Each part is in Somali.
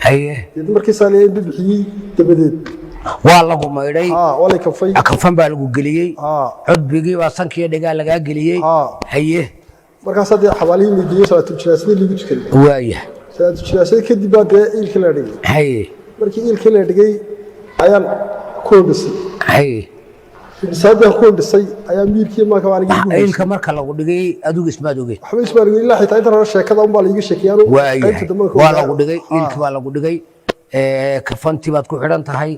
haye markii saaleeyay bixiyay dabadeed waa lagu maydhay wala kafay kafan baa lagu geliyay cudbigii waa sankiyo dhigaa laga geliyay haye markaas hadii xawaalihii midiyo salaatu jinaasada lagu tukaday waaya salaatu jinaasada kadib baa ilka la dhigay haye markii ilka la dhigay ayaan ku dhisay haye sababta ku dhisay ayaa miirkii ma ka waanigi ilka marka lagu dhigay adigu ismaad ogey waxba ismaad ogey ilaa xitaa inta sheekada un baa la iga sheekiyaan waa lagu dhigay ilka waa lagu dhigay kafanti baad ku xidhan tahay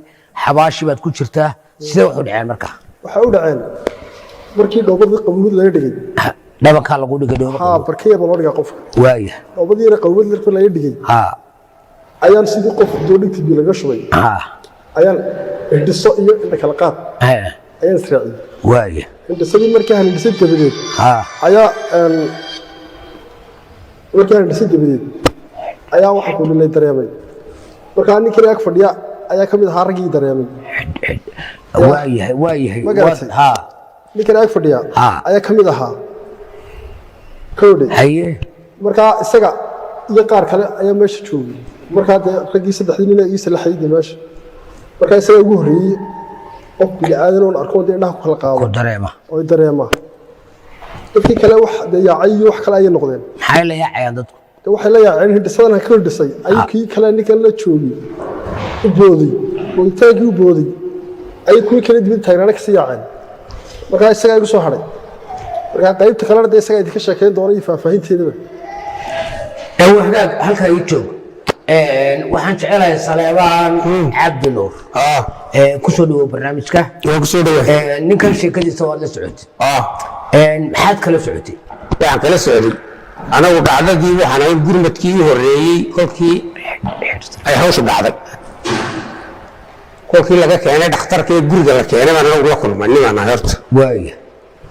xabaashi baad ku jirtaa sidee wax u dhaceen marka waxa u dhaceen markii dhoobadii qabuud laga dhigay dhabanka lagu dhigay dhoobada barkeeda loo dhigay qofka waaya dhoobadii qabuud laga dhigay ayaan sidii qof doodhigtii bii laga shubay ayaan dhiso iyo inta kala qaad ayaan israaciyay waaya dhisadii markii aan dhisay dabadeed ayaa markii aan dhisay dabadeed ayaa waxa ku dhilay dareemay marka ninkii ag fadhiya ayaa kamid ahaa raggii dareemay waayahay ninkii ag fadhiya ayaa kamid ahaa kowde haye marka isaga iyo qaar kale ayaa meesha joogay marka raggii saddexdii nin ay salaxayday meesha marka isaga ugu horeeyay qof bini aadan oo arko indhaha ku kala qaado dareema dadkii kale wax yaacay wax kale ay noqdeen maxay la yaacayaan dadku waxay la yaaceen hindhisadan ka hindhisay ayuu kii kale ninkan la joogay u booday booditaanki u booday ayuu kuwii kale dibid taagnaana kasii yaaceen markaa isagaa igu soo hadhay markaa qaybta kalena dee isagaa idinka sheekeyn doona iyo faahfaahinteedaba wahdaad halkaa ii joog waxaan jecelahay Saleebaan Cabdi Nuur kusoo dhawo barnaamijka ninkan sheekadiisa waa la socotay maxaad kala socotay waxaan kala socday anagu dhacdadii waxaan ahay gurmadkii horeeyay kolkii ay hawsha dhacday kolkii laga keenay dhakhtarka ee guriga la keenay baan anagu la kulmay ninaan ahay horta waaya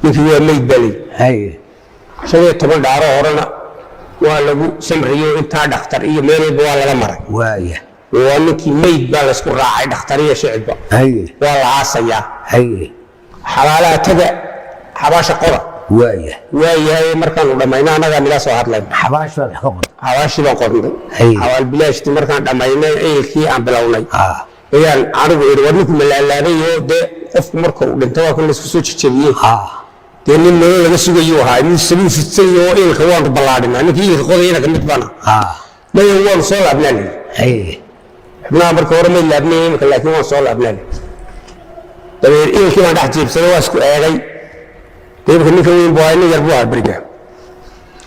ninkii waa meyd balay haye 15 dhaaro horena waa lagu samriyo intaa dhakhtar iyo meel walba waa laga maray waaya waa ninkii meyd baa la isku raacay dhakhtar iyo shicibba haye waa la aasayaa haye xalaalaha taga xabaasha qoda waayahay markaan u dhammaynay anagaa nila soo hadlay xabaashii baan ka qornay xabaashii baan qornay xawaal bilaashtii markaan dhammaynay ehelkii aan bilownay ayaan anigu iri war ninku malaalaabay oo dee qofku marka uu dhinto waa kan la isku soo jejebiyey dee nin nolol laga sugayuu ahaa nin sabiil fidsan oo ehelka waanu ballaadhinaa ninkii ehelka qodayana ka mid bana maya waanu soo laabnaa lii xubnaha marka hore may laabnay imika laakiin waan soo laabnaa lii dabeer ehelkii baan dhex jiibsaday waa isku eegay deebka ninka weyn buu ahay nin yar buu ahaa beriga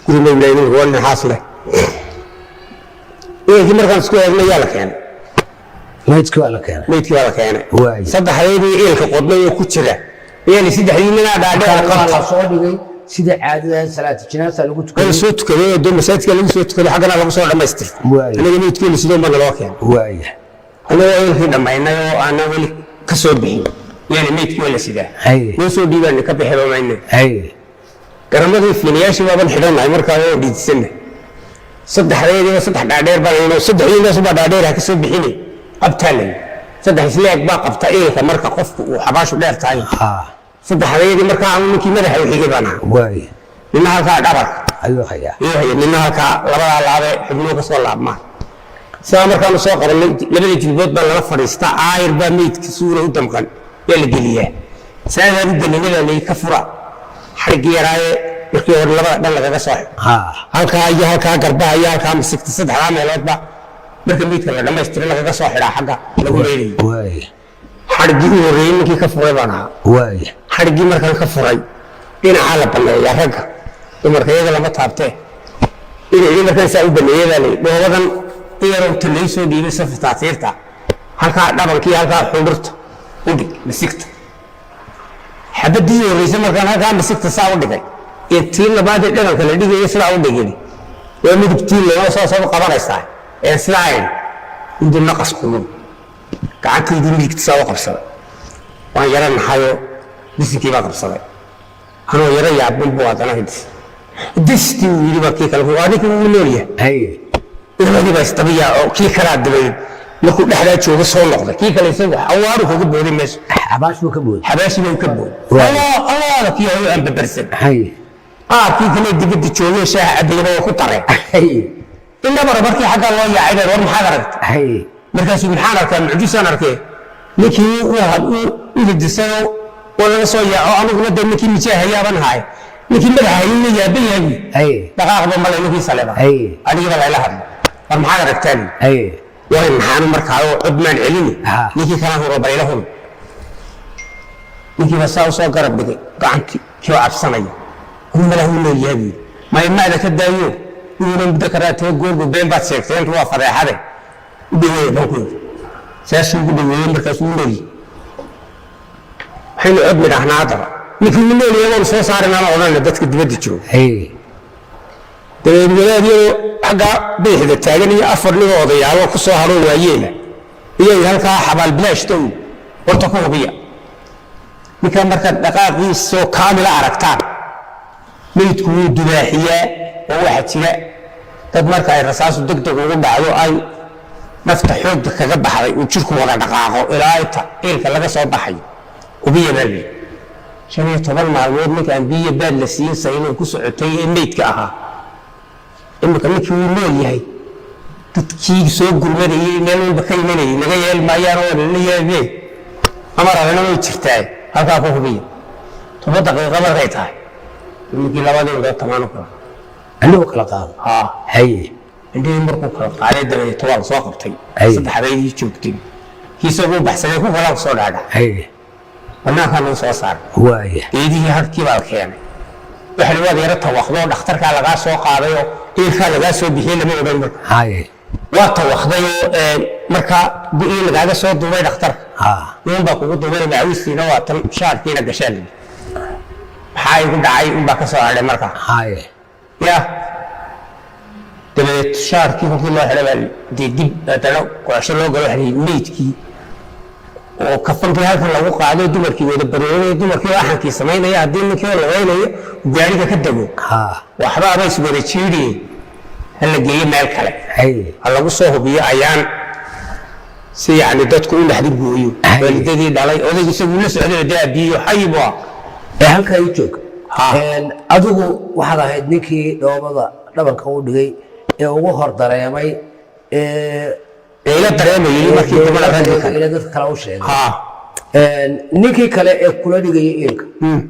guri maylay ninka waa nin xaas leh ehelkii markaan isku eegnay yaa la keenay meydkii waa la keenay saddexdeedii eelka qodnay oo ku jira yani saddexdii ninaa dhaadheer la soo dhigay sida caadada salaatu jinaasa lagu tukaday soo tukaday oo masaajidka lagu soo tukaday xaggana lagu soo dhamaystirtay aniga meydkii sidoo ma naloo keenay aniga eelkii dhammaynay oo aanan weli ka soo bixin يعني ميت ولا سيدا نسوا ديوان كبحلو معنا كرمتي فينياشي بابن حدنا مركا دي السنه صدح ريدي وصدح دادير بان صدح ريدي وصدح دادير هكسب بحيني ابتالي صدح سلاك با قبطا ايه مركا قف وحباشو دير تاي صدح ريدي مركا عمكي مدح وحيجي بانا واي لانها كا دبر ايوه خيا ايوه لانها كا لبدا لابه حبنو كسو لابما سا مركا سو قرن لبدي جلبود با لا فريستا عاير با ميت كسوره ودمقن يلا قليه ساعه الدنيا اللي كفره حق يراي markii hore laba dhan laga soo halka garbaha ayaa ka misigta saddex meeloodba markii midka la dhameystiro laga soo xiraa xagga lagu leeyahay xarigii horeeyay ninkii ka furay bana xarigii markaan ka furay dhinaca la baneeyaa ragga dumarkayga lama taabtee inay markaan saa u baneeyay dhoobadan iyadoo talay soo dhiibay saftaatiirta halka dhabankii halka xudurta udhig misigta xabadii horeysay markaan halka misigta saa u dhigay intii labaad dhabanka la dhigay sida u dhigay waa midabtii loo soo qabanaysaa ee sidaayeen inta naqas kulun gacantii midigta soo qabsaday waan yaran hayo bisikii baa qabsaday anoo yara yaabin buu adana distii wili markii kale waa ninka uu leeyahay ilmadii baa istabiya oo kii kala dabay markuu dhexda joogo soo noqday kii kale isagu xawaaru kaga booday meesha xabaashu ka booday Allah kii aan babarsan kii kale dibadda joogay shaaha adeega oo ku taray indhabara markii xagga loo yaacay war maxaad aragtay markaasuu maxaan arkaa mucjisaan arkay ninkii u hidisay oo laga soo yaaco aniguna dee ninkii mijaahayaabaan haay ninkii madaxayna yaaban yahay dhaqaaqba male ninkii saleba anigaba layla hadlo war maxaad aragtaan way maxaanu markaa oo cudmaan celini ninkii kala huro bayla hun ninkii baa soo garab dhigay gacantii kii cabsanaya uu malaha leeyahay maada ka daayo inuu muddo karaatay goorgo been baad sheegtay intuu waa fadeexade dhigay banku saasuu ugu dhaweeyay markaas uu leeyahay waxaynu cod midhahnaa haddaba ninkii uu leeyahay waan soo saarnaa odhanna dadka dibadda jooga dabeedwadaadiyoo xagga bidixda taagan iyo afar nin odayaalo ku soo haro waayeela iyay halkaa xabaal bilaashta horta ku hubiya ninkaa markaad dhaqaaqiisoo kaamila aragtaan meydku wuu dubaaxiyaa oo waxaa jira dad marka ay rasaasu degdeg ugu dhacdo ay nafta xoogda kaga baxday uu jirku wada dhaqaaqo ilaa inta eelka laga soo baxayo hubiya baa leeyi 15 maalmood ninkaan biyo baad la siin saynin ku socotay ee meydka ahaa imika ninkii wuu nool yahay dadkii soo gurmadayay meel walba ka imanayay laga yeel maayaan oo la yeelay amar adana way jirtaa halkaa ku hubiya 7 daqiiqo markay tahay ninkii labadii wada tamaano kala anuu kala qaado haye indii markuu kala qaaday dabay toban soo qabtay saddexdeedii joogtay kiisoo baxsaday ku kala soo dhaadha haye wana kan soo saar waaye eedii halkii baa keenay waxa lagu yara tawaqdo dhakhtarka laga soo qaaday oo ilka laga soo bixiyay lama odan marka haye waa tawaqday marka bii laga soo duubay dhakhtar nin baa kugu duubay macawistiina waa tan shaarkiina gashaan maxay ku dhacay in baa ka soo hadhay marka haye ya dabeed shaarkii ku loo helay dib dadana qorshe loo galo xiriir meedkii oo kafantii halkan lagu qaado dumarkii wada baroorey dumarkii waxankii sameynaya hadii ninkii la weynayo gaariga ka dago waxba ay isku wada jiiriyeen hal geeyo meel kale lagu soo hubiyo ayaan si yani dadku u dhaxdin gooyo walidadii dhalay odaygu isagu la socday daabiyo hayba halka ay joog adigu waxaad ahayd ninkii dhoobada dhabanka u dhigay ee ugu hor dareemay ila dareemayay markii dumar ragga ila dad kala u sheegay ninkii kale ee kula dhigay eelka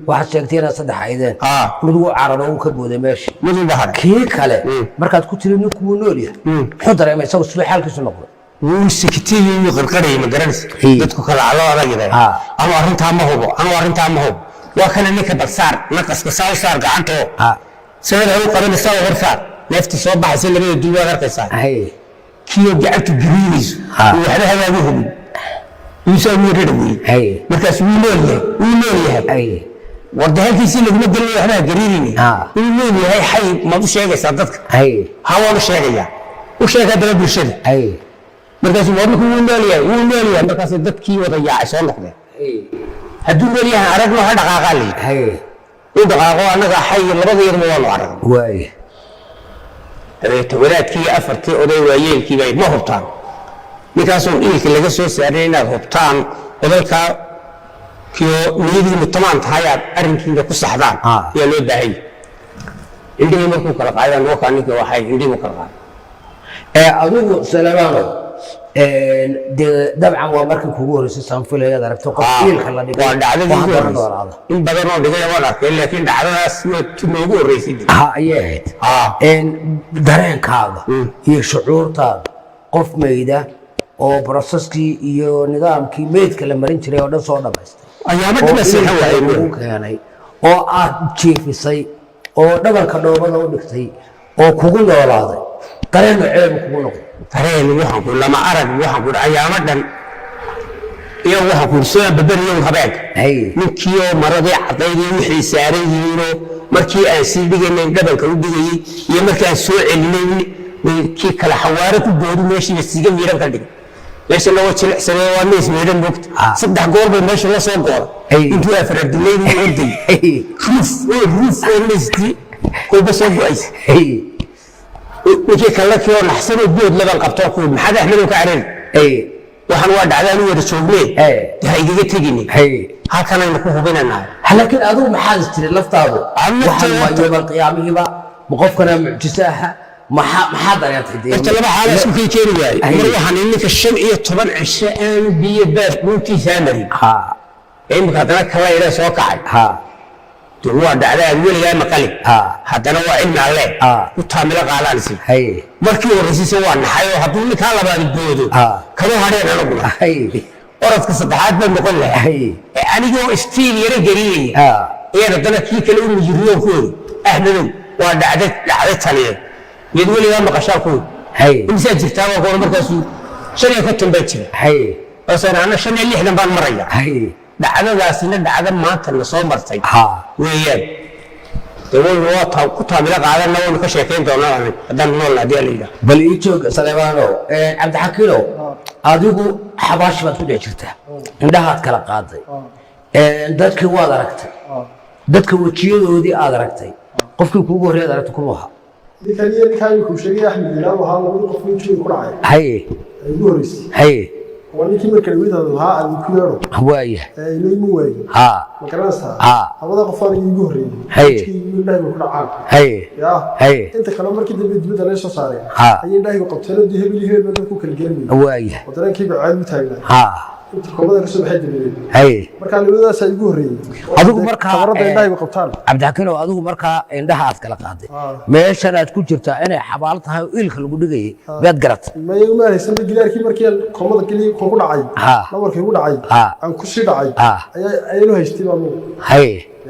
waxa sheegtay inaa saddex aydeen mid uu cararo uu ka booday meesha mid uu bahar kii kale markaad ku tiri ninku uu nool yahay wuxuu dareemay isagu sidoo xaalkiisu noqday wuu sikitay iyo qarqaray ma garanaysa dadku kala calo aragay ama arinta ma hubo waa kana ninka balsaar naqaska soo saar gacanto sababta uu qaban soo horsaar neefti soo baxay labada duwaa arkaysaa kiyo gacanta gariinayso waxba hawaagu hubin inuu muu reeday markaas uu leeyahay wardahankiisii laguma gelin waxba gariinayni inuu leeyahay xay ma u sheegaysaa dadka hawa sheegaya u sheegay dad bulshada markaas uu leeyahay markaas dadkii wada yaacay soo noqdeen hadduu leeyahay aragno ha dhaqaaqay uu dhaqaaqo anaga xay labadii waa arag waay walaadkii afartii oday waayeelkii bay ma hubtaan ninkaasoo ilka laga soo saaray inaad hubtaan odayka kiyo niyadii mutamaan tahay aad arrinkiina ku saxdaan yaa loo baahay indhihii markuu kala qaadaan waa ninka waxay indhihi kala qaadaan adigu salaamaano dabcan waa markii kugu horeysay saanfilayaad aragto qof ilka la dhigay waa dhacdadii in badan oo dhigay waan arkay laakiin dhacdadaas noogu horeysay ayay ahayd dareenkaaga iyo shucuurtaada qof meeyda oo processkii iyo nidaamkii meedka la marin jiray oo dhan soo dhamaystay ayaama dhamaysay uu keenay oo aad jiifisay oo dhabanka dhoobada u dhigtay oo kugu noolaaday dareen ceeb kugu noqday dareen waxaan ku lama arag waxaan ku ayaama dhan iyo waxaan ku soo babariyo habeenka ninkii maradii cadaydii wixii saaran yihiin markii aan sii dhiganay dhabanka u dhigay iyo markii aan soo celinay kii kala xawaare ku boodi meeshii siga miiran ka dhigay meesha loo jilicsanay waa mees miiran moogta saddex goor bay meesha la soo gooray intuu afar dileeyay orday ruf listi kolba soo go'ay wixii kala kii oo naxsan oo bood laban qabto ku maxad ahmed ka carin waxaan waa dhacdaan u wada joognay haygiga tegini halkan aynu ku hubinanaa laakiin adigu maxaad tiri laftaadu waxaan waa yawmal qiyaamihiba qofkana mucjisaha maxaa dareentay inta laba xaalad isku keeni waayay mar waxaan iminka 15 cisho aan biyo baad runtiisa marin imika hadana kala ila soo kacay waa dhacdaa weligaa maqali haddana waa cilmi alle ku taamilo qaalansi markii horreysay waa naxay oo hadduu ninkaa labaad boodo kama hadheen anaguna orodka saddexaad baan noqon lahay anigoo istiil yara geliyay iyada dana kii kale u mujiriyo kooda ahmedow waa dhacday taliye mid weligaa maqashaa kooda imsaa jirtaa waa koona markaasuu 5 baa jira basana ana 5 baan maraya dhacdadaasina dhacda maanta la soo martay weeyaan dawal waa ku taamila qaadanna waan ka sheekayn doonaa haddaan nool hadii la yiraahdo bal ii joog Saleemaano Cabdi Xakiino adigu xabaash baad ku jirtaa indhahaad kala qaaday dadkii waad aragtay dadka wajiyadoodii aad aragtay qofkii kuugu horeeyay aragtay kuma aha ninkan ku sheegay Axmed Ilaah waxa lagu qof wajiga ku dhacay ugu horeysay ولكن ما كان يريد هذا الكيرو هوايه اللي مو واي ما كراسها هذا قفار يجوري الله يكون عام يا انت كلام مركي دبد ليش صار هي الله يقتل دي هبلي بدك كل جيم هوايه ودران كيف عاد تاينا انت كوبا رسم حد marka labadaas ay ugu horeeyay adigu marka sabarada indhaha ay qabtaan Cabdi Xakiino adigu marka indhaha aad kala qaaday meeshan aad ku jirtaa inay xabaal tahay ilka lagu dhigay baad garat ma igu haysan gidaarkii markii koomada kaliya ku dhacay nabarkii ku dhacay aan ku sii dhacay ayay loo haystay baa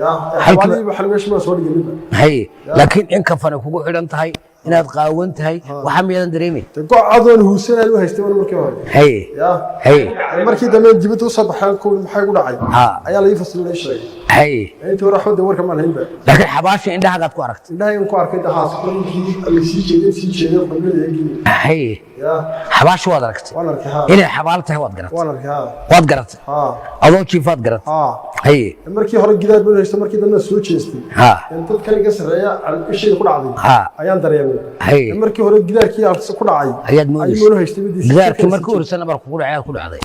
ya halkii waxa meesha ma soo dhigay laakiin in ka fana kugu xidhan tahay inaad qaawan tahay waxa miyadan dareemay go'adoon huusanay loo haystay markii hore markii dambe dibadda u soo baxay ku maxay ku dhacay ayaa la ifaslinay shay inta raxmada warka ma lahayn laakiin xabaasha indhaha ku aragtay indhaha ku arkay dhahaas kulli sii jeeday xubnadeedii xabaasha waad aragtay inay xabaal tahay waad garatay adoo jiifaad garatay markii hore gidaar buu haystay markii dambe soo jeestay dad kale ka sareeya ishii ku dhacday ayaan dareemay markii hore gidaarkii ku dhacay ayaad moodayay gidaarkii markii hore nabar ku dhacay ku dhacday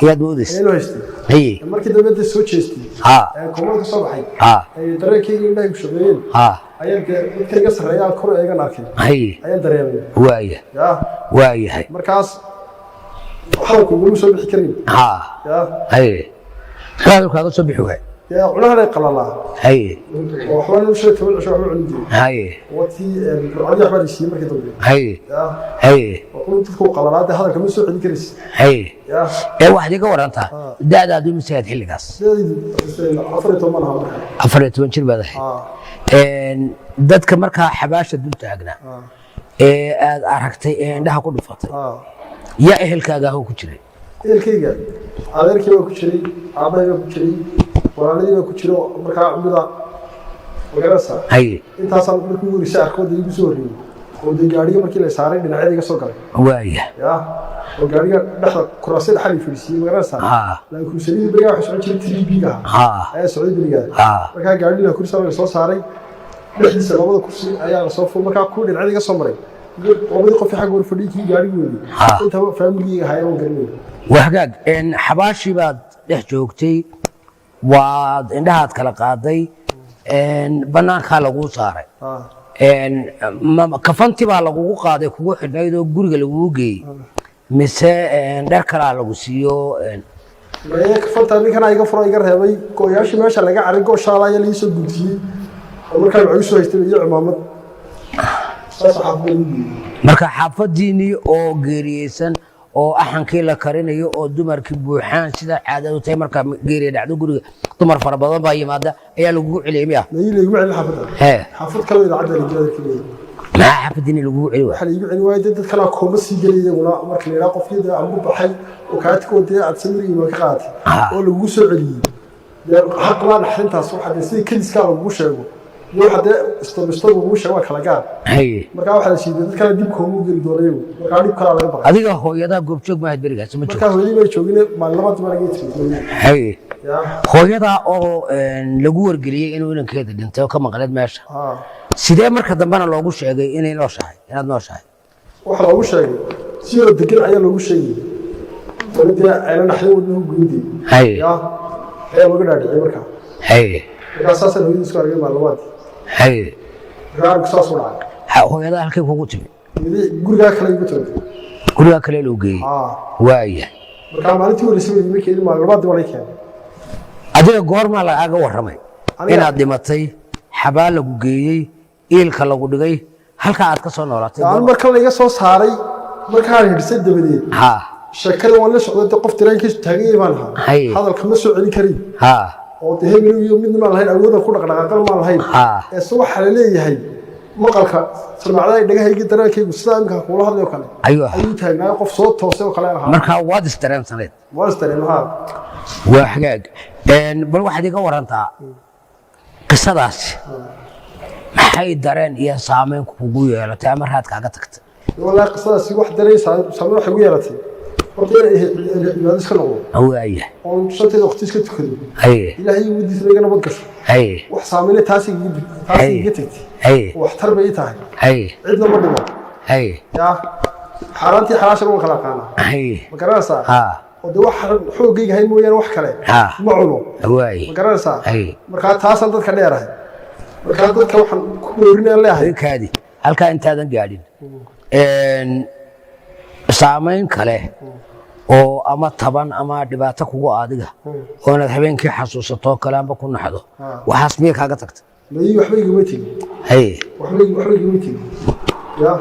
ayaad moodayay markii dambe soo jeestay koomada soo baxay dareenkii indhaha ku shaqeeyeen ayaan dadka ka sareeya kor eegan arkay ayaan dareemay waayahay markaas waxaan kugu soo bixi karin kaaga soo bixi waay cunaha qalala waxaan u sheegay waxaan cundi wati burcadi waxba dhisi markii dambe qultu qalalaad hadalka ma soo celin karis waxaad iga warantaa daadaadu misaad xilligaas 14 jir baad dadka markaa xabaasha dul taagnaa aad aragtay indhaha ku dhufatay ya ehelkaaga ku jiray ehelkayga adeerkii ku jiray aabahay ku jiray walaalay ku jiro markaa cumada wagarasa intaas aan markii ugu risay arkooda igu soo horreeyay oo gaariga markii la saaray dhinacyada iga soo galay waaya oo gaariga dhaxda kuraasada xalif fiirsiyay wagarasa laakiin kursiyada bariga waxa soo jiray TVga ayaa soo bariga markaa gaariga kursiga soo saaray dhexdiisa labada kursi ayaa soo fur markaa ku dhinacyada iga soo maray وبدي قف حق ورفديكي قاعد يقول انت فاميلي هاي وقرني وحقاق ان حباشي بعد دح joogtay waad indhahaad kala qaaday banaanka lagu saaray kafanti baa lagu qaaday kugu xidhnayd oo guriga lagu geeyay mise dhar kala lagu siiyo kafanta ninkan iga furo iga reebay gooyaashi meesha laga carin gooshaalaya la soo gudiyay markaa wuxuu soo haystay iyo cimaamad marka xaafadiini oo geeriyeysan oo axankii la karinayo oo dumarkii buuxaan sida caadadu tahay marka geeriye dhacdo guriga dumar fara badan baa yimaada ayaa lagu celiyay lagu celin xaafada xaafad kale idaacada la jeedo kaliya ma xaafadiini lagu celi waxa lagu celi waayay dad kala kooma sii galiyay marka la yiraahdo qofkii aan u baxay oo kaadkoodii aad samiri ma ka qaatay oo lagu soo celiyay xaq la dhaxintaas waxa si kaliska lagu sheego waxda istabisto ugu sheego kala gaar marka waxa la sheegay dadka dib koomu geli doonay marka dib kala laga baqay adiga hooyada goob joog ma hadbarigaas ma joog marka hooyadii bay joogin maalmaad maragay hooyada oo lagu wargeliyay inuu inankeeda dhintay oo ka maqleed meesha sidee marka dambana loogu sheegay inay nooshahay inaad nooshahay waxa loogu sheegay sidoo degan ayaa loogu sheegay waliba ayna dhaxlay wadnuhu guudii ayaa lagu dhaadhicay marka marka saasana hooyadii isku argay maalmaad raag saas u dhacay hooyada halkay kugu timi gurigaa kale igu timi gurigaa kale loo geeyey waaya markaa maalintii horreysay ma keenin maalin labaadii waa keenay adiga goormaa lagaaga warramay inaad dhimatay xabaal lagu geeyey iilka lagu dhigay halka aad ka soo noolaatay marka la iga soo saaray markaan hidhisay dabadeed sheekada waan la socday qof tareenkiisu taagay baan ahaa hadalka ma soo celin karin oo hebel iyo midna ma lahayn awoodan ku dhaqdhaqaaqan ma lahayn ee soo waxa la leeyahay maqalka sarmacday dhagahayga dareenkaygu sida imka kula hadlayo kale ayuu taagnaa qof soo toosay oo kale ahaa marka waad isdareemsaneed waa xagaag bal waxaad iga warantaa qisadaasi maxay dareen iyo saameyn kugu yeelatay ama raad kaaga tagtay والله قصص واحد دري سامي waxa ugu yeelatay horta inay iska noqdo awaya oo shaqada waqtiis ka tukado ilaahay wadiis laga nabad gasho wax saameeyay taasi gitay wax tarbiyay tahay cidna ma dhigo ya xaraantii xalaasha ma kala qaana ma garanaysaa oo wax xoogayga hay mooyaan wax kale ma cuno away ma garanaysaa marka taas dadka dheerahay marka dadka waxaan ku weerinaa leeyahay kaadi halka intaadan gaadhin saameyn kale oo ama taban ama dhibaato kugu adiga oo inaad habeenkii xasuusato kale amba ku naxdo waxaas miya kaaga tagta waxba igama tegin waxba igama tegin ya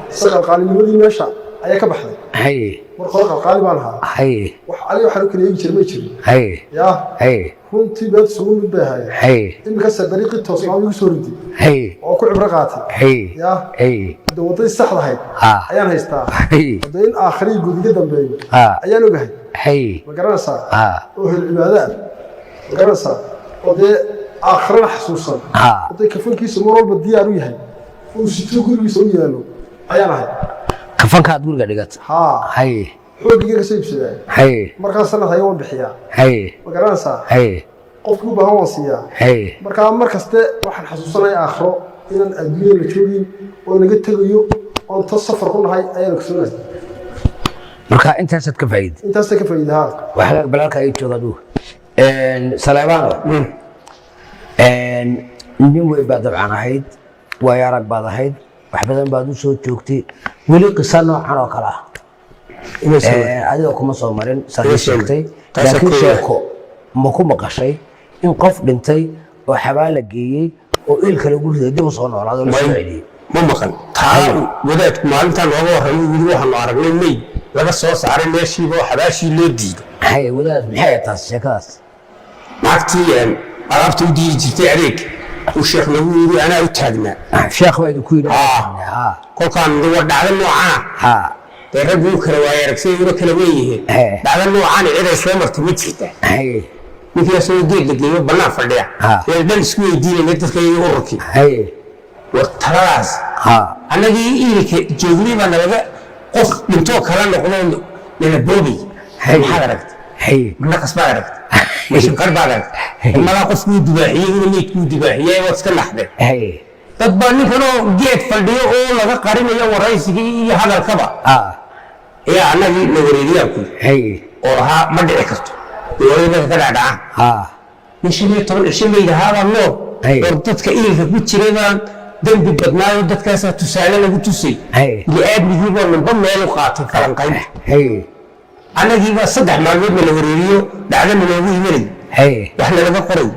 sagal qaalinimadii meesha ayaa ka baxday mar hore qaali baan ahaa wax ali waxa uu kale jiray ma jirin ya runtii baad soo mid baahay imika sadariiqi toosnaa igu soo rinday oo ku cibro qaatay ya dawladda saxda ahayd ayaan haystaa dadin aakhiri gudiga dambeeyay ayaan ogahay ma garanaysaa oo hel cibaadada ma garanaysaa oo de aakhirana xasuusan oo de kafankiisa mar walba diyaar u yahay oo si gurigiisa u yaalo ayaan ahay kafanka aad guriga dhigatay xoogiga ka soo ibsaday markaa sanad ayaan bixiyaa ma garanaysaa qofku baahan waan siiyaa markaa mar kaste waxaan xasuusanayaa aakhiro inaan adduunyada la joogin oo laga tagayo oo ta safar ku nahay ayaan ka soo marka intaasaad ka faa'iidaa waxa balaalka ay joogadu Saleebaan nin way baad dabcan ahayd way arag baad ahayd wax badan baad u soo joogtay weli qisa noocan oo kale adiga kuma soo marin saad sheegtay laakiin sheeko ma ku maqashay in qof dhintay oo xabaal la geeyey oo ilka lagu riday dib u soo noolaado la soo celiyay ma maqan taa wadaadku maalintan looga warramay wili waxaanu aragnay may laga soo saaray meeshiiba oo xabaashii loo diiday wadaad maxay taas sheekadaas naagtii alaabta u diidi jirtay adeeg uu sheekh nagu yiri anaa u taagnaa sheekh baa ku yiri kolkaan war dhacdo noocana raggu kala waayay aragsay inuu kala weeyay dhacdo noocaan cid ay soo martay ma jirta ninkii soo geed la geeyo banaan fadhiya ee dhan isku weydiinay dadka iyo ururkii wartalaas anagii iilka joogni baa naga qof dhinto kala noqdo nina boobi maxaa aragtay mana qasbaa aragtay meesha qarba aragtay mala qofku dibaaxiyay inuu meedku dibaaxiyay oo iska naxday dad baa ninkanoo geed fadhiyo oo laga qarinayo waraysigii iyo hadalkaba ayaa anagii la wareegiyaan ku oo lahaa ma dhici karto dowladda ka dhacdhaca nishan iyo 10 cisho maydahaaba loo war dadka iilka ku jiray baan dambi badnaayo dadkaasaa tusaale lagu tusay li-aadmigii baa ninba meel u qaatay falanqayn anagii baa 3 maalmood la wareeriyo dhacdana loogu imanay wax lalaga qoray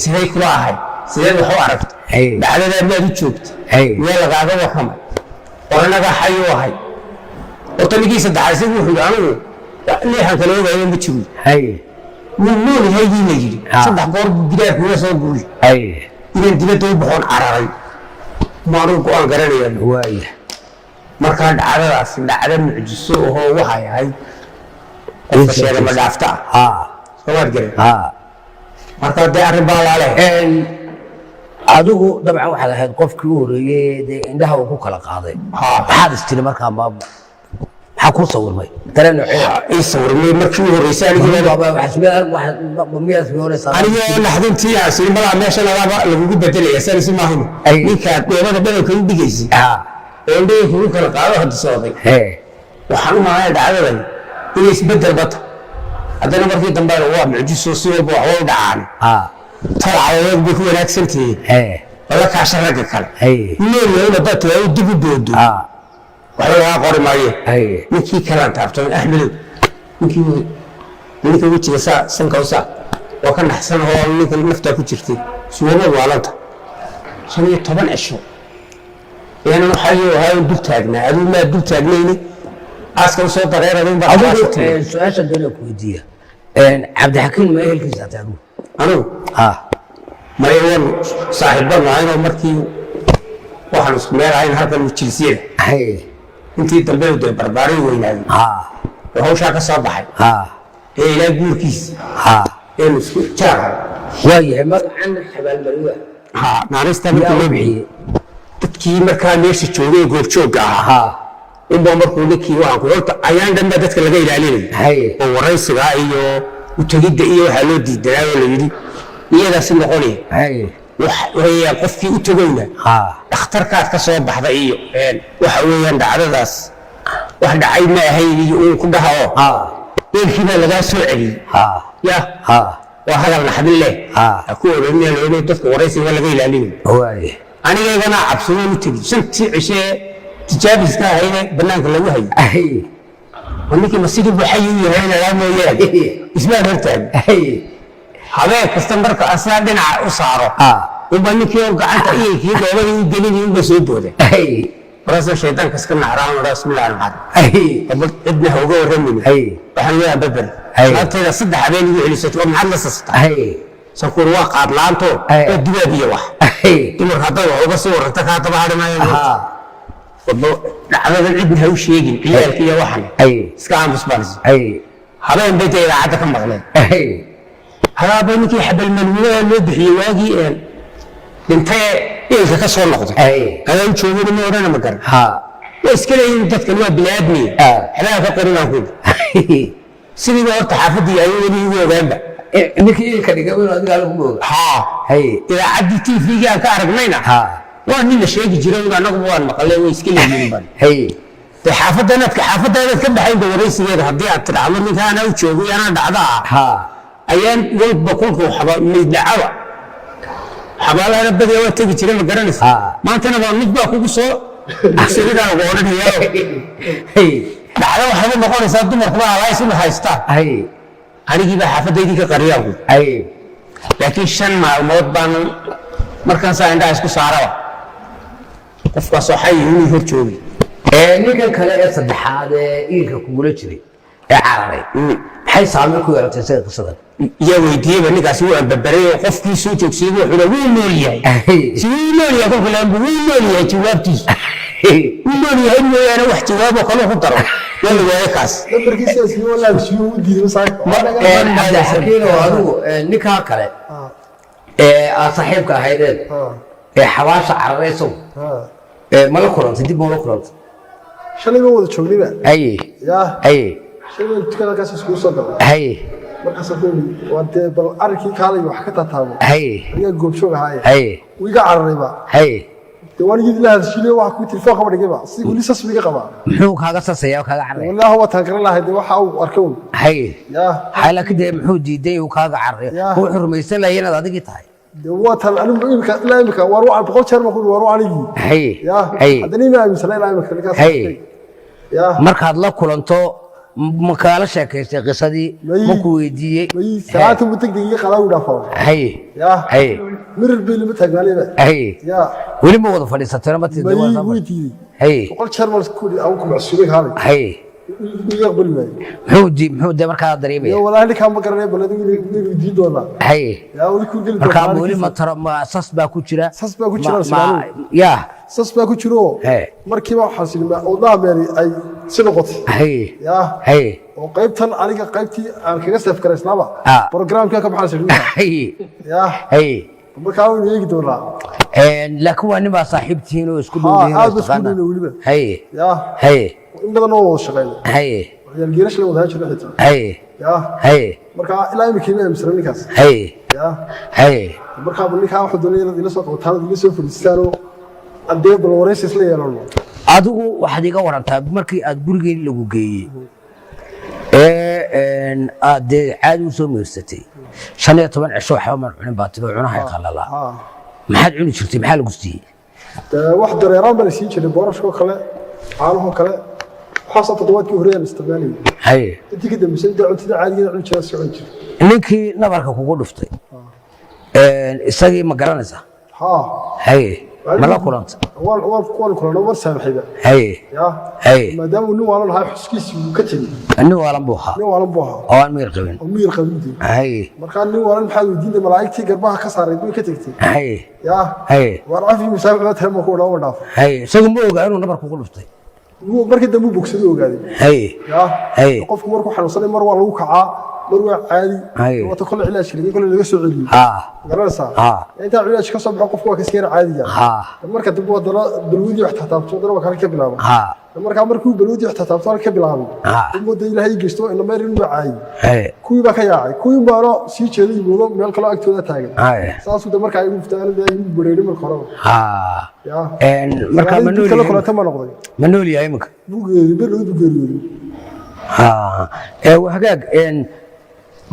siday kula ahay sidee wax u aragtay dhacdada maad u joogtay meel lagaaga warramay oo anaga xayo ahay oo tanigii saddexaad wuxuu anigu leexan kale ogaayay ma jiro min nool haydi ma jiri saddex goor gidaarku la soo guuri inaan dibadda u baxoon cararay maanu go'aan garanaya waaya markaa dhacdadaas dhacdo mucjiso oo waxay ahayd qofka sheega ma dhaafta soomaad garan markaa dee arrin baa laale adigu dabcan waxaad ahayd qofkii u horeeyey dee indhaha uu ku kala qaaday maxaad istiri markaa maxaa ku sawirmay dareen ii sawirmay markii u horeysay anigoo naxdintii aasiri malaa meesha lagugu bedelaya sanisi maahino ninkaa dheebada dhadanka u dhigaysay oo indhahii kugu kala qaado hadda socday waxaan u maanaya dhacdadan inay isbedel bata haddana markii dambe waa mucjiso si walba wax waa u dhacaan talcadood bay ku wanaagsantihiin ولا كاشرك كله هي نيل هنا بات يا ودي بدو ولا قري ماي هي نكي كلام تعرفون احمل نكي وجهي سنكوسا وكان احسن هو نيك نفتا ku jirtay suuba waalanta 15 cisho يعني waxay ahayn dul taagnaa aduu ma dul taagnayni aska soo dareeradeen baa su'aasha dana ku weydiiya cabdi xakiin ma ehelkiisa taagu anu maayeen saaxiibada ayna markii waxaan isku meelahayn halkan jilsiyada hay intii dambe u barbaarin weynaaday hawsha ka soo baxay ilaa guurkiis inuu isku jaaray waayahay magacan xabaal mariwa naarista markii dadkii markaa meesha joogay goobjooga ahaa inba markuu ninkii waxaan ku horta ayaan dhanba dadka laga ilaalinay oo waraysiga iyo u tagidda iyo waxa loo diiday oo la yiri iyadaas noqonay waxay qofkii u tagayna dhakhtarkaad ka soo baxday iyo waxa weeyaan dhacdadaas wax dhacay ma ahayn iyo uu ku dhaho ilkiina laga soo celiyay ya waa hadal naxdin leh ku oranayay dadka waraysiga laga ilaalinay anigana cabsoonin tagi shantii cishe tijaabiska hayne banaanka lagu hayo waniki masjid waxay yahay la mooyay isma bartaan habeen kasta marka asaan dhinaca u saaro uba ninkii gacanta iyo kii doobay u gelin in soo booday rasa shaytaan kaska naaraan rasmilaan had ibna hooga waramin waxaan leeyahay babal maanta saddex habeen iyo celisato maxad la sasta sakuur waa qaad laanto oo dibadiyo wax dumar hadda uga soo warta ka taba hadhanayo dhacdadan cidna ha u sheegin ciyaalkiiyo waxan iska aamus baanis habeen bay idaacada ka maqleen hadaaba ninkii xabal malwada loo bixiyay waagii dhintay ilka ka soo noqday ayaan joogay ma oran ma garan way iska leeyihiin dadkan waa bilaadmi xalaa ka qorinaan ku sidii horta xaafadii ay weli ugu ogaanba ninkii ilka dhigay oo adiga lagu mooga idaacadii TV-ga ka aragnayna waa nin la sheegi jiray anagu waan maqlay way iska leeyihiin ban xaafadana ka baxay waraysigeeda haddii aad tiraahdo ninkaan uu joogo yana dhacdaa ayaan walba kulku xaba midnacawa xabaalana badiyaa waa tagi jiray ma garanaysa maantana waa mid baa kugu soo aksirida ugu oranaya dhacdo waxay noqonaysaa dumarku waa la isla haystaa anigii baa xaafadaydii ka qariyaan laakiin 5 maalmood baan markaan saa indhaha isku saaraba qofkaas waxay inuu hor joogay ninkan kale ee saddexaad ee iilka kugula jiray ee cararay maxay saameyn ku yeelatay sida qisadan iyo weydiiyay ninkaasi waa babaray qofkii soo joogsiiyay wuxuu wuu nool yahay si wuu nool yahay qofka la wuu nool yahay jawaabtiisa wuu nool yahay mooyaane wax jawaab oo kale ku daro wala waa kaas nambarkiisa si wala si uu diiday xakiin oo adigu ninka kale saaxiibka ahaydeen xawaasha cararayso ma la kulantay dib ma la kulantay shalay ma wada joognayba shalay tukada kaas isku soo galay markaas wada bal arkii kaalay wax ka tataabo ayaa goobjoog ahaay wiiga cararayba wanigii la hadshilay wax ku telefoon qaba dhigayba si wali sasbiga qaba muxuu kaaga sasayaa kaaga carray wallahi huwa taagran lahayd waxa uu arkow xala kidee muxuu diiday uu kaaga carray uu xurmaysan lahayn inaad adigi tahay دوّات الأمريكا لا أمريكا وروح بقول شر ما كل وروح عليه هذا ما مثلا لا أمريكا يا مركز الله كلنتو مكالة شكل قصدي مكويدية ساعات بتقدر خلاص ودافع يا مر بيل متقالي يا ولي ما وظف لسه ترى ما تدور بقول شر ما كل أو كم عشرين هذا يقبل معي محود مركز ضريبة والله اللي كان مقرنه بلده يجي دولار يا ولي كل مركز ولي ما ترى ما أساس باكوشرا يا أساس باكوشرو مركب حاصل ما أوضاع يعني أي سنقط يا وقيبتن عليك قيبتي أنا كنت أفكر إسلامه برنامج كم حاصل يا مركز يجي دولار لكن أنا ما صاحبتي إنه يسكتون يا إن بدنا نوصل شغال يعني الجيرش لو ده شو يا مركا لا يمكن أن يمسرني كاس يا مركا بني كان واحد دنيا اللي صوت وثالث اللي سوف يستانو أديه بالوريس يسلي يلونه أدو واحد يقول ورنتا مركي أدبرجي اللي جوجي إن أدي عادو سومي استي شنو طبعا عشوا حوامر عن باتلو عنها يقال الله maxaad cuni jirtay maxaa lagu siiyey wax dareeraan baa la siin jiray boorashkoo kale caanahoo kale waxaasoo toddobaadkii horeyaan isticmaalayay haye intii ka dambeysay intaa cuntada caadigeeda cuni jiraa socon jiray ninkii nabarka kugu dhuftay isagii ma garanaysaa haa haye ma la kulanta waan kulana war saamaxayba haye haye maadaama nin waalan ahaa xuskiisii uu ka tegey nin waalan buu ahaa oo aan miyir qabin haye markaa nin waalan maxaad weydiinta malaa'igtii garbaha ka saarayd way ka tegtay haye haye waar cafi misaamax baa tahay markuu dhawo dhaafo haye isagu ma ogaa inuu nabar kugu dhuftay markii dambe bogsaday ogaaday haye qofku markuu xanuunsanay mar waa lagu kacaa mar waa caadi wata kole cilaaj kale kole laga soo celiyo garanaysaa inta cilaaj ka soo baxo qofku waa ka skeer caadiga marka dib wadana balwadi wax taabto wadana waa kale ka bilaabo markuu balwadi wax taabto ka bilaabo umada ilaahay geesto in la meerin waa caadi kuwii baa ka yaacay kuwii baano sii jeeday moodo meel kale agtooda taagan saasuu da markaa ay muftaan ay bureeyay marka hore marka manoli kala kulanta ma noqday manoli yahay marka bugeeyay balwadi geeriyooday hagaag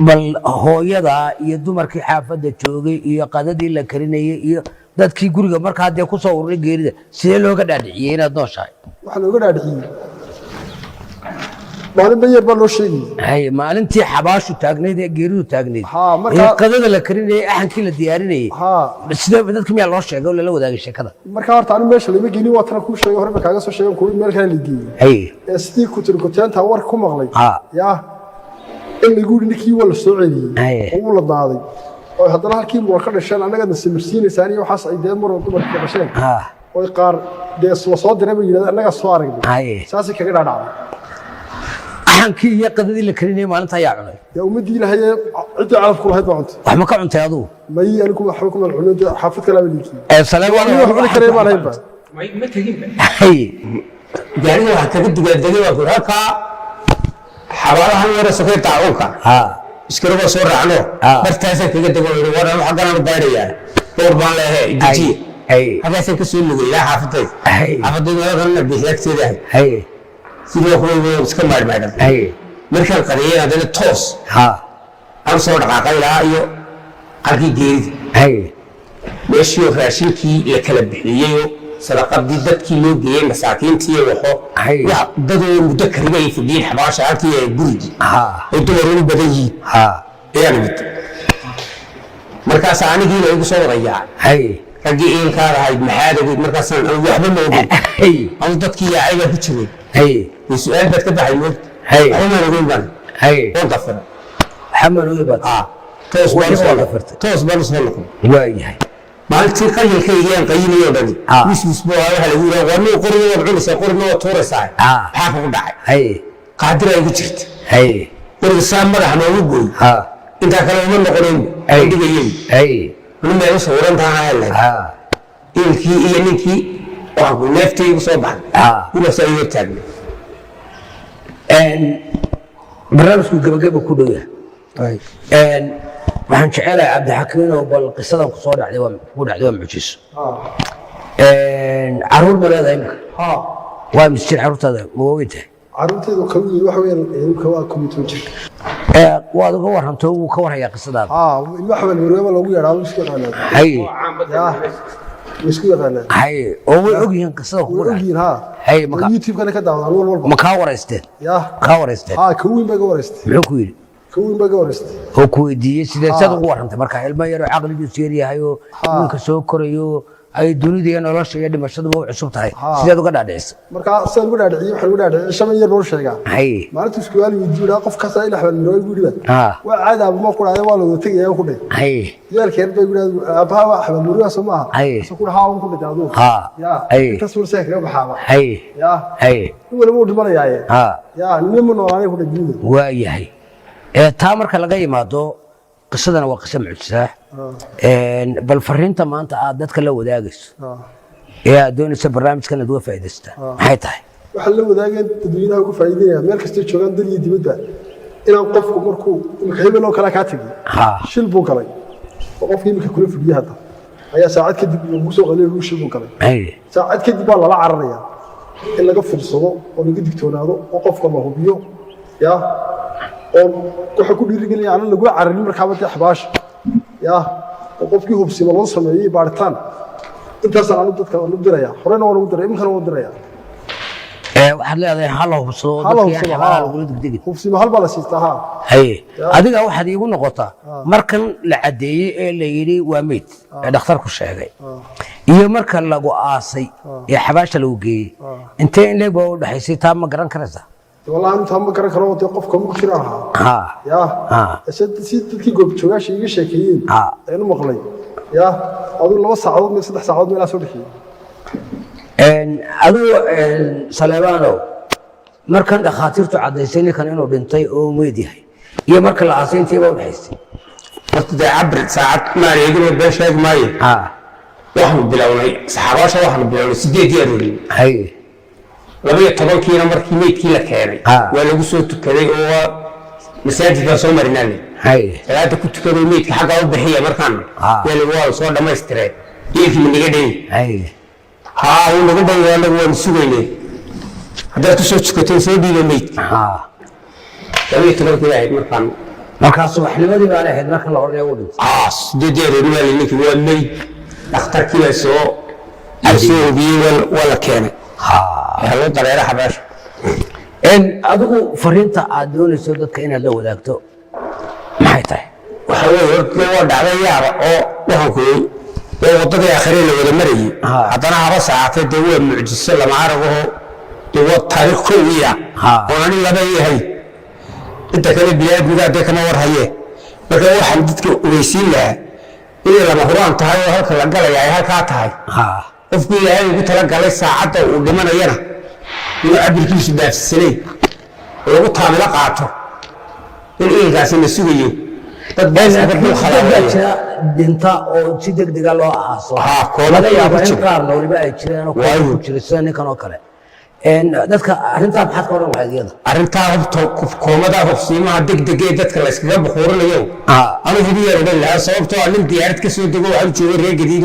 bal hooyada iyo dumarkii xaafadda joogay iyo qadadii la karinayay iyo dadkii guriga markaa dee ku soo ururay geerida sidee looga dhaadhiciyey inaad nooshahay waxa looga dhaadhiciyey maalin bayar baa loo sheegay haye maalintii xabaashu taagnayd ee geeridu taagnayd ee qadada la karinayay axankii la diyaarinayay sidee dadka miyaa loo sheegay oo lala wadaagay sheekada markaa horta anigu meesha lama gelin waa tana kuu sheegay hore kaaga soo sheegan kuwi meel kale la geeyey haye sidii kutirkutaanta war ku maqlay in lagu yidhi ninkii waa la soo celiyey oo uu la daaday oo haddana halkii muran ka dhasheen annagana samirsiinaysaan iyo waxaas ay dee muran dumarka dhasheen oo qaar dee soo diray bay yidhahdeen annagaa soo aragnay saasay kaga dhaadhacday axankii iyo qadadii la karinayay maalinta ayaa cunay yaa ummaddii ilaahay ciddii calafku lahayd baa cuntay wax ma ka cuntay adugu may anigu waxba kuma cunin xaafad kale baa liikii salaam wax cuni karay baan haynba ma teginba haye gaariga waxa kaga dugaadegay waa halkaa xabaalahan yara sokay taawunka iskiraba soo raacno bartaasa kaga dago waran waxa garan baadhaya door baan leeyahay deji hagaasa ka soo lugay ilaa xaafadayda xaafadayda bixiyagteeda sidoo kale iska maadmaadan markaan qariyay adana toos aan soo dhaqaaqay ilaa iyo halkii geerida meeshii raashinkii la kala bixiyay sadaqadii dadkii loo geeyay masaakiintii waxo dadoo muddo kariba ay fadhiyeen xabaasha halkii ay gurigi oo dumaruu badan yihiin ayaan mid markaas anigii la igu soo wadayaa raggii eelkaada ahayd maxaad ogeyd markaasaan waxba ma ogeyn ama dadkii yaacaygaa ku jiray su-aal baad ka baxay moogta waxbamaan ogeyn baan waan dafira xaman ogeyn baad toos baan usoo noqon waayahay maalintii qayilkaygiyaan qayinayo dhani wiswisbo waxa lagu yidhaa waa nuu qorina waad cunaysaa qorina waad tuuraysaa maxaa kugu dhacay qaadiraa igu jirta qoriga saa madaxa noogu gooy intaa kale uma noqonayn dhigayay nin meel sawiran taana lahayd ilkii iyo ninkii waxaa ku neeftay igu soo baxay inaasaa iga taagna barnaamijku gabagaba ku dhow yahay waxaan jecelahay cabdixakiin oo bal qisadan ku soo dhacday waa mucjiso caruur ma leedahay imika waa misjir caruurtaada ma waaweyn tahay caruurteedu qawiyi waxa weeyaan imika waa komiton jirka waad uga warranto wuu ka warhayaa qisadaada ilma xabal wareema loogu yeedhaa isku yaqaanaa isku yaqaanaa oo way ogyihiin qisada kugu dhacay youtube-kana ka daawadaan wal walba ma kaa waraysteen kawiin baa ga waraystay muxuu ku yidhi kawiin baa ga waraystay oo ku weydiiyey sidee saad ugu warrantay marka ilmo yaroo caqligiisu yaryahay oo ninka soo korayo ay dunida iyo nolosha iyo dhimashaduba u cusub tahay sideed uga dhaadhicisay markaa sidaan uga dhaadhiciyey waxaan uga dhaadhiciyey shaban yar baan u sheegaa maalinta iskuwaali weydiiyo dhaa qof kasta ila xabal mirooy buu dhiba waa caadi aabama ku dhacday waa la wada tegaya ku dhay yaalkeer bay ku dhahday aabbaha waa xabal mirooy soo maaha asoo ku dhahaa un ku dhintay aduu intaas wal see kaga baxaaba nin waliba uu dhimanayaaye nin ma noolaanay ku dhay dunida waa yahay taa marka laga yimaado qisadana waa qiso mucjisaa bal fariinta maanta aad dadka la wadaagayso ee aad doonaysa barnaamijkan aad uga faa'iidaystaa maxay tahay waxaan la wadaageen dadweynaha uga faa'iideynaya meel kastay joogaan dal iyo dibadba inaan qofku markuu imika hebel oo kale kaa tegay shil buu galay oo qofkii imika kula fidhiye hadda ayaa saacad kadib lagu soo qaliyay lagu shil buu galay saacad kadib baa lala cararayaa in laga fiirsado oo laga digtoonaado oo qofka la hubiyo oo waxa ku dhiirigelaya aan lagu cararin markaa wada xabaasha oo qofkii hubsimo loo sameeyay baaritaan intaasaan aanu dadka u diraya horena waan ugu diray imkana waan diraya waxaad leedahay hal hubsado dadkii xabaa lagu degdegay hubsimo hal baa la siistaa ha haye adiga waxaad iigu noqotaa markan la cadeeyay ee la yiri waa meed ee dhakhtarku sheegay iyo marka lagu aasay ee xabaasha lagu geeyay intee in leeg u dhaxaysay taa ma garan karaysaa والله أنت هم كرر كرر وتي قف كم كشراها يا أشد سيد تيجي قب شواش يجي شاكين أنا مغلي يا أقول الله ساعات من 6 ساعات من أسود شيء أدو سليمانو مركن دخاتيرته عديسيني كان إنه بنتي أو ميدي هي هي مركن العاصين تيبا وحيستي وقت عبر ساعات ما يقول بيش هيك ماي واحد بلاوني صحاباش واحد بلاوني سيدي ديالوري هي لبي طبقينا مركي ميدكي لا كيري waa lagu soo tukaday oo masaajidka soo marinay salaada ku tukaday meedka xaga u bixiya markaan waa lagu soo dhamaystiray yeelkii maniga dhay uu naga dhay waa lagu sugaynay hadda soo tukatay soo dhiibay meed labay طبقينا ahayd markaas waxnimadii baa ahayd markan la horreeyo u dhintay sideedii reer ninkii waa meed dhakhtarkii soo biyay wala keenay هلو طريقة حباش adigu fariinta aad doonayso dadka inaad la wadaagto maxay tahay waxa weeye waa dhacday yaaba oo waxaan ku wadada aakhireen la wada marayay haddana haba saacatay dee waa mucjiso lama arago dee waa taariikh koowiya oo ani laba yahay inta kale bilaadmiga dee kama war haye marka waxaan dadka ogeysiin lahaa inay lama huraan tahay oo halka la galaya ay halkaa tahay qofkii ilaahay ugu talagalay saacadda uu dhimanayana inuu cabirkiisu dhaafsanay lagu taamilo qaato in ilkaasi la sugayo dad badan dinta oo si degdeg ah loo aaso laga yaabo in qaar noolba ay jireen oo ku jirsan ninkan oo kale dadka arrintaa maxaad ka oran lahayd iyada arrintaa koomada hubsiimaha degdeg ee dadka la iskaga buxurinayo anigu hadiya oran lahaa sababtoo ah nin diyaarad ka soo dego waxa uu joogay reer gadiid